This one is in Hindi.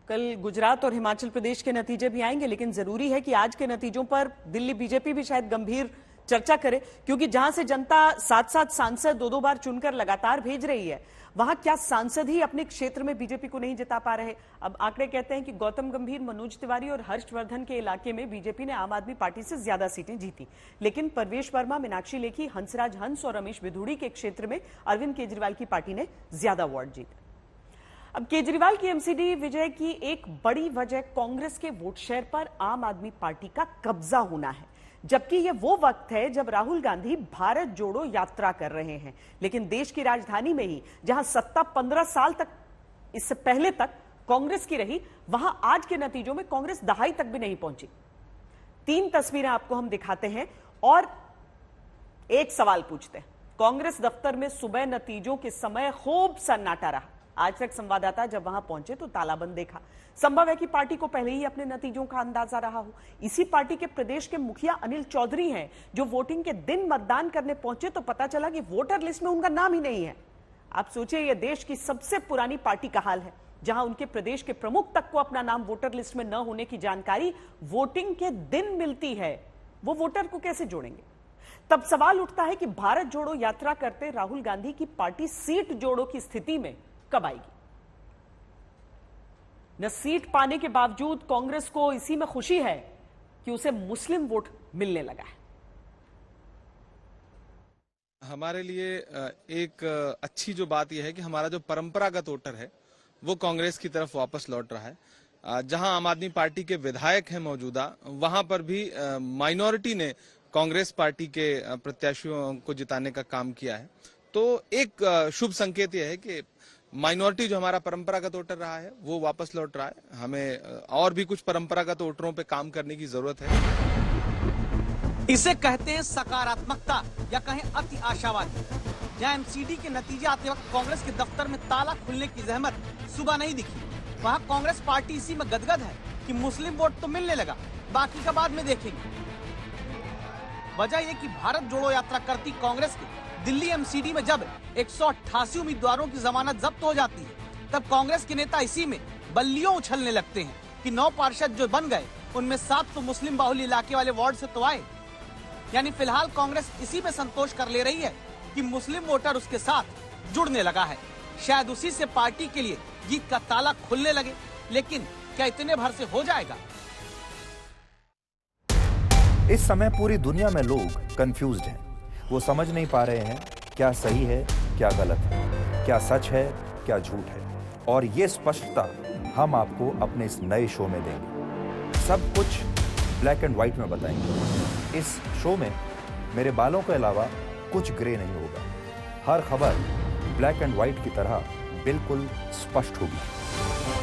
कल गुजरात और हिमाचल प्रदेश के नतीजे भी आएंगे, लेकिन जरूरी है कि आज के नतीजों पर दिल्ली बीजेपी भी शायद गंभीर चर्चा करे, क्योंकि जहां से जनता 7-7 सांसद 2-2 बार चुनकर लगातार भेज रही है, वहां क्या सांसद ही अपने क्षेत्र में बीजेपी को नहीं जिता पा रहे। अब आंकड़े कहते हैं कि गौतम गंभीर, मनोज तिवारी और हर्षवर्धन के इलाके में बीजेपी ने आम आदमी पार्टी से ज्यादा सीटें जीती, लेकिन परवेश वर्मा, मीनाक्षी लेखी, हंसराज हंस और रमेश बिधूड़ी के क्षेत्र में अरविंद केजरीवाल की पार्टी ने ज्यादा वार्ड जीते। अब केजरीवाल की एमसीडी विजय की एक बड़ी वजह कांग्रेस के वोट शेयर पर आम आदमी पार्टी का कब्जा होना है, जबकि यह वो वक्त है जब राहुल गांधी भारत जोड़ो यात्रा कर रहे हैं, लेकिन देश की राजधानी में ही जहां सत्ता 15 साल तक, इससे पहले तक कांग्रेस की रही, वहां आज के नतीजों में कांग्रेस दहाई तक भी नहीं पहुंची। 3 तस्वीरें आपको हम दिखाते हैं और एक सवाल पूछते हैं। कांग्रेस दफ्तर में सुबह नतीजों के समय खूब सन्नाटा रहा। आज तक संवाददाता जब वहां पहुंचे तो तालाबंद देखा। संभव है कि पार्टी को पहले ही अपने नतीजों का अंदाजा रहा हो। इसी पार्टी के प्रदेश के मुखिया अनिल चौधरी हैं, जो वोटिंग के दिन मतदान करने पहुंचे तो पता चला कि वोटर लिस्ट में उनका नाम ही नहीं है। आप सोचिए, यह देश की सबसे पुरानी पार्टी का हाल है, जहां उनके प्रदेश के प्रमुख तक को अपना नाम वोटर लिस्ट में न होने की जानकारी वोटिंग के दिन मिलती है। वो वोटर को कैसे जोड़ेंगे? तब सवाल उठता है कि भारत जोड़ो यात्रा करते राहुल गांधी की पार्टी सीट जोड़ो की स्थिति में कब आएगी। न सीट पाने के बावजूद कांग्रेस को इसी में खुशी है कि उसे मुस्लिम वोट मिलने लगा है। हमारे लिए एक अच्छी जो बात यह है कि हमारा जो परंपरागत वोटर है वो कांग्रेस की तरफ वापस लौट रहा है। जहां आम आदमी पार्टी के विधायक हैं मौजूदा, वहां पर भी माइनॉरिटी ने कांग्रेस पार्टी के प्रत्याशियों को जिताने का काम किया है। तो एक शुभ संकेत यह है कि माइनॉरिटी जो हमारा परंपरागत वोटर रहा है वो वापस लौट रहा है। हमें और भी कुछ परंपरागत वोटरों पे काम करने की जरूरत है। इसे कहते हैं सकारात्मकता या कहें अति आशावादी। जहां एमसीडी के नतीजे आते वक्त कांग्रेस के दफ्तर में ताला खुलने की जहमत सुबह नहीं दिखी, वहां कांग्रेस पार्टी इसी में गदगद है कि मुस्लिम वोट तो मिलने लगा, बाकी का बाद में देखेंगे। वजह यह कि भारत जोड़ो यात्रा करती कांग्रेस के दिल्ली एमसीडी में जब 188 उम्मीदवारों की जमानत जब्त हो जाती है, तब कांग्रेस के नेता इसी में बल्लियों उछलने लगते हैं कि 9 पार्षद जो बन गए उनमें 7 तो मुस्लिम बाहुल इलाके वाले वार्ड से तो आए। यानी फिलहाल कांग्रेस इसी में संतोष कर ले रही है कि मुस्लिम वोटर उसके साथ जुड़ने लगा है। शायद उसी से पार्टी के लिए जीत का ताला खुलने लगे, लेकिन क्या इतने भर से हो जाएगा? इस समय पूरी दुनिया में लोग कंफ्यूज्ड हैं। वो समझ नहीं पा रहे हैं क्या सही है, क्या गलत है, क्या सच है, क्या झूठ है। और ये स्पष्टता हम आपको अपने इस नए शो में देंगे। सब कुछ ब्लैक एंड व्हाइट में बताएंगे। इस शो में मेरे बालों के अलावा कुछ ग्रे नहीं होगा। हर खबर ब्लैक एंड व्हाइट की तरह बिल्कुल स्पष्ट होगी।